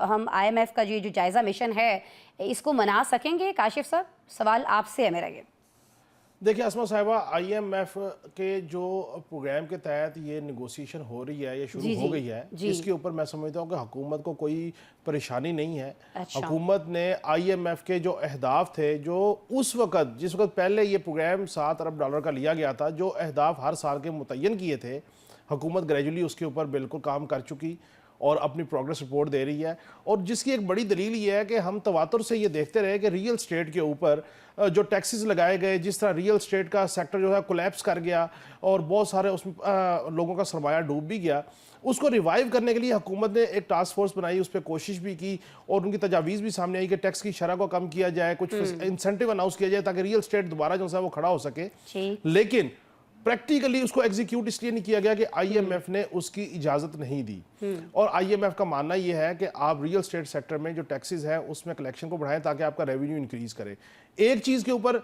हम IMF का जो जायज़ा मिशन है इसको मना सकेंगे? काशिफ साहब, सवाल आपसे है मेरा ये। देखिए अस्मा साहिबा, IMF के जो प्रोग्राम के तहत ये नेगोशिएशन हो रही है, ये शुरू हो गई है, इसके ऊपर मैं समझता हूँ कि हुकूमत को कोई परेशानी नहीं है। अच्छा। हुकूमत ने IMF के जो अहदाफ थे, जो उस वक़्त जिस वक्त पहले ये प्रोग्राम $7 अरब का लिया गया था, जो अहदाफ हर साल के मुतय्यन किए थे, हुकूमत ग्रेजुअली उसके ऊपर बिल्कुल काम कर चुकी और अपनी प्रोग्रेस रिपोर्ट दे रही है। और जिसकी एक बड़ी दलील ये है कि हम तवातुर से ये देखते रहे कि रियल स्टेट के ऊपर जो टैक्सेस लगाए गए, जिस तरह रियल स्टेट का सेक्टर जो है कोलैप्स कर गया और बहुत सारे उसमें लोगों का सरमाया डूब भी गया, उसको रिवाइव करने के लिए हुकूमत ने एक टास्क फोर्स बनाई, उस पर कोशिश भी की और उनकी तजावीज़ भी सामने आई कि टैक्स की शरह को कम किया जाए, कुछ इंसेंटिव अनाउंस किया जाए ताकि रियल स्टेट दोबारा जो है वो खड़ा हो सके। लेकिन प्रैक्टिकली उसको एग्जीक्यूट इसलिए नहीं किया गया कि IMF ने उसकी इजाज़त नहीं दी। और IMF का मानना यह है कि आप रियल स्टेट सेक्टर में जो टैक्सेस हैं उसमें कलेक्शन को बढ़ाएं ताकि आपका रेवेन्यू इंक्रीज करे। एक चीज़ के ऊपर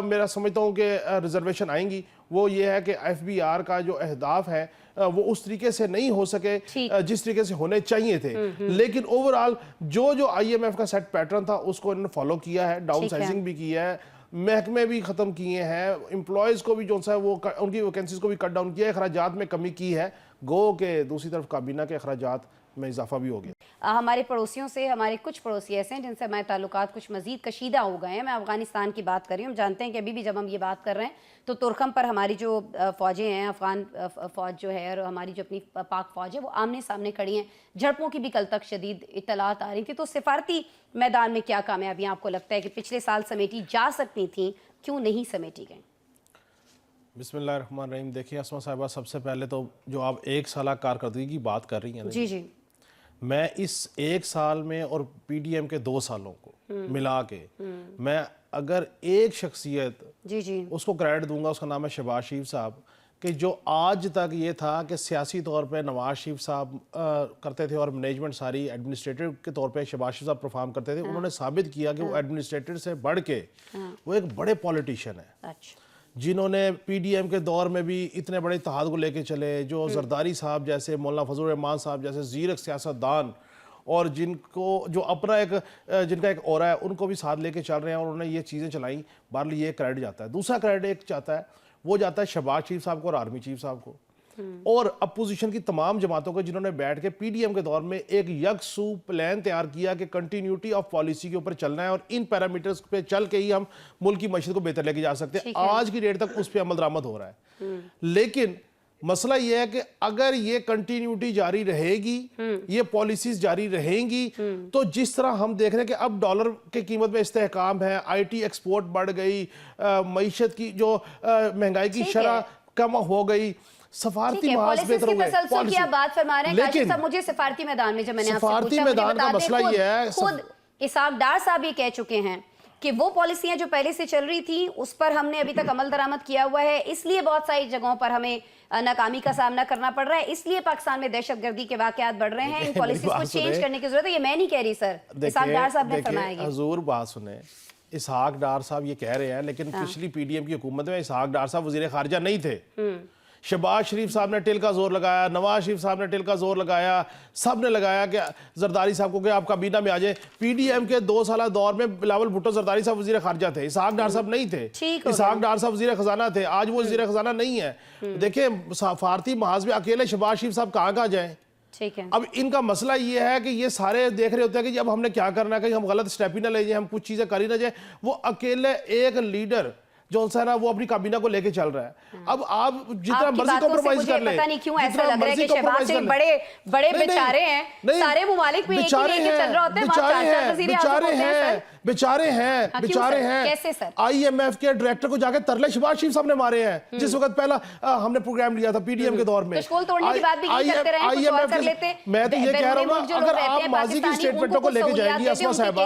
मेरा समझता हूँ कि रिजर्वेशन आएंगी, वो ये है कि FBR का जो अहदाफ है वो उस तरीके से नहीं हो सके जिस तरीके से होने चाहिए थे। लेकिन ओवरऑल जो IMF का सेट पैटर्न था उसको इन्होंने फॉलो किया है, डाउन साइजिंग भी किया है, महकमे भी ख़त्म किए हैं, एम्प्लॉयज़ को भी जो सा वो उनकी वैकेंसीज को भी कट डाउन किया है, अखराजात में कमी की है, गो के दूसरी तरफ काबीना के अखराजात में इजाफा भी हो गया। हमारे पड़ोसियों से, हमारे कुछ पड़ोसी ऐसे हैं जिनसे हमारे ताल्लुकात कुछ मज़ीद कशीदा हो गए हैं। मैं अफ़गानिस्तान की बात कर रही हूँ। हम जानते हैं कि अभी भी जब हम ये बात कर रहे हैं तो तुर्कम पर हमारी जो फ़ौजें हैं, अफ़गान फ़ौज जो है और हमारी जो अपनी पाक फ़ौज है वो आमने सामने खड़ी हैं। झड़पों की भी कल तक शदीद इत्तलात आ रही थी। तो सिफारती मैदान में क्या कामयाबियाँ आपको लगता है कि पिछले साल समेटी जा सकती थी, क्यों नहीं समेटी गई? बिस्मिल्लाहिर्रहमानिर्रहीम। देखिए अस्मा साहिबा, सबसे पहले तो जो आप एक साल कारकर्दगी की बात कर रही हैं, जी, मैं इस एक साल में और PDM के 2 सालों को मिला के मैं अगर एक शख्सियत उसको क्रेडिट दूंगा, उसका नाम है शहबाज शरीफ साहब, कि जो आज तक ये था कि सियासी तौर पे नवाज शरीफ साहब करते थे और मैनेजमेंट सारी एडमिनिस्ट्रेटर के तौर पे शहबाज शरीफ साहब परफॉर्म करते थे। उन्होंने साबित किया कि वो एडमिनिस्ट्रेटर से बढ़ के वो एक बड़े पॉलिटिशियन है। अच्छा। जिन्होंने PDM के दौर में भी इतने बड़े इत्तेहाद को लेके चले, जो जरदारी साहब जैसे, मौलाना फजल रहमान साहब जैसे ज़ीरक सियासतदान, और जिनको जो अपना एक जिनका एक औरा है उनको भी साथ लेके चल रहे हैं और उन्होंने ये चीज़ें चलाई। बाहर ये क्रेडिट जाता है। दूसरा क्रेडिट एक चाहता है, वो जाता है शहबाज शरीफ साहब को और आर्मी चीफ साहब को और अपोजिशन की तमाम जमातों को, जिन्होंने बैठ के PDM के दौर में एक यकसू प्लान तैयार किया कि कंटिन्यूटी ऑफ पॉलिसी के ऊपर चलना है और इन पैरामीटर्स पे चल के ही हम मुल्क की मईशत को बेहतर लेके जा सकते हैं। आज की डेट तक उस पर अमल दरामद हो रहा है। लेकिन मसला यह है कि अगर ये कंटिन्यूटी जारी रहेगी, ये पॉलिसीज जारी रहेंगी, तो जिस तरह हम देख रहे हैं कि अब डॉलर की कीमत में इस्तेहकाम है, IT एक्सपोर्ट बढ़ गई, मईशत की जो महंगाई की शरह कम हो गई, सफारती महाज बेहतर हो गए। आप बात फरमा रहे हैं, लेकिन मुझे सफारती मैदान में जब मैंने सफारती मैदान का मसला ये है, खुद इसहाक डार साहब ये कह चुके हैं कि वो पॉलिसियां जो पहले से चल रही थी उस पर हमने अभी तक अमल दरामद किया हुआ है, इसलिए बहुत सारी जगहों पर हमें नाकामी का सामना करना पड़ रहा है, इसलिए पाकिस्तान में दहशतगर्दी के वाकयात बढ़ रहे हैं, इन पॉलिसीज को चेंज करने की जरूरत है। ये मैं नहीं कह रही सर, इसहाक डार साहब ने फरमाया। हुजूर बात सुने, इसहाक डार साहब ये कह रहे हैं, लेकिन पिछली PDM की हुकूमत में इसहाक डार साहब वजीर खारजा नहीं थे। शहबाज शरीफ साहब ने टिल का जोर लगाया, नवाज शरीफ साहब ने टिल का जोर लगाया, सब ने लगाया कि जरदारी साहब को कि आप काबीना में आ जाए। PDM के 2 साल दौर में बिलावल भुट्टो जरदारी साहब वजीर खारजा थे, इसहाक डार साहब नहीं थे। इसहाक डार साहब वजीर खजाना थे, आज वो वजीर खजाना नहीं है। देखिए सफारती महाज में अकेले शहबाज शरीफ साहब कहाँ जाए। ठीक है। अब इनका मसला ये है कि ये सारे देख रहे होते हैं कि अब हमने क्या करना है, कि हम गलत स्टेप ही ना ले जाए, हम कुछ चीजें कर ही ना जाए। वो अकेले एक लीडर जो है ना वो अपनी काबीना को लेके चल रहा है। अब आप जितना मर्जी कॉम्प्रोमाइज कर ले, पता नहीं क्यों ऐसा लग रहा है कि शहबाज शरीफ बड़े बेचारे हैं, सारे ममालिक में एक ही चल रहा होता है, बेचारे हैं। कैसे सर? IMF के डायरेक्टर को जाके तरले शहबाज शरीफ साहब ने मारे हैं, जिस वक्त पहला हमने प्रोग्राम लिया था PDM के दौर में। तोड़ने की बात भी नहीं करते रहे, कुछ और कर लेते। मैं तो ये कह रहा हूँ, अगर आप माजी की स्टेटमेंटों को लेके जाएंगी अस्मा साहिबा,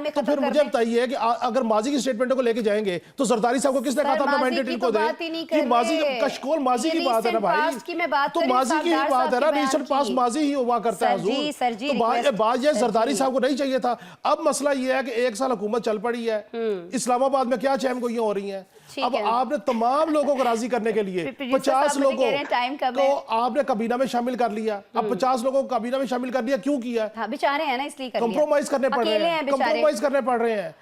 तो फिर मुझे बताइए कि अगर माजी की स्टेटमेंटों को लेके जाएंगे तो जरदारी साहब को किसने कहा था अपना माजी मैंडेट की इनको तो दे? बात ही नहीं कि कर माजी रहे। कशकोल माजी ये की बात है ना recent भाई, past की मैं बात तो कर रही हूँ, माजी की ही सरदार बात है ना, साहब की रिसेंट बयान पास की। माजी ही हुआ करता है हुजूर। सर जी, तो बात ये सर जरदारी जी। साहब को नहीं चाहिए था। अब मसला ये है कि 1 साल हुकूमत चल पड़ी है, इस्लामाबाद में क्या चैन गोइयां हो रही हैं। ठीक अब है। आपने तमाम लोगों को राजी करने के लिए प्रोड्यूसर 50 साहब मुझे कह रहे लोगों हैं टाइम कब को है? आपने काबीना में शामिल कर लिया। अब 50 लोगों को काबीना में शामिल कर लिया, क्यों किया? हाँ बेचारे हैं ना, इसलिए कर लिया। कंप्रोमाइज करने पड़ रहे अकेले हैं, हैं बेचारे। कंप्रोमाइज करने पड़ रहे हैं।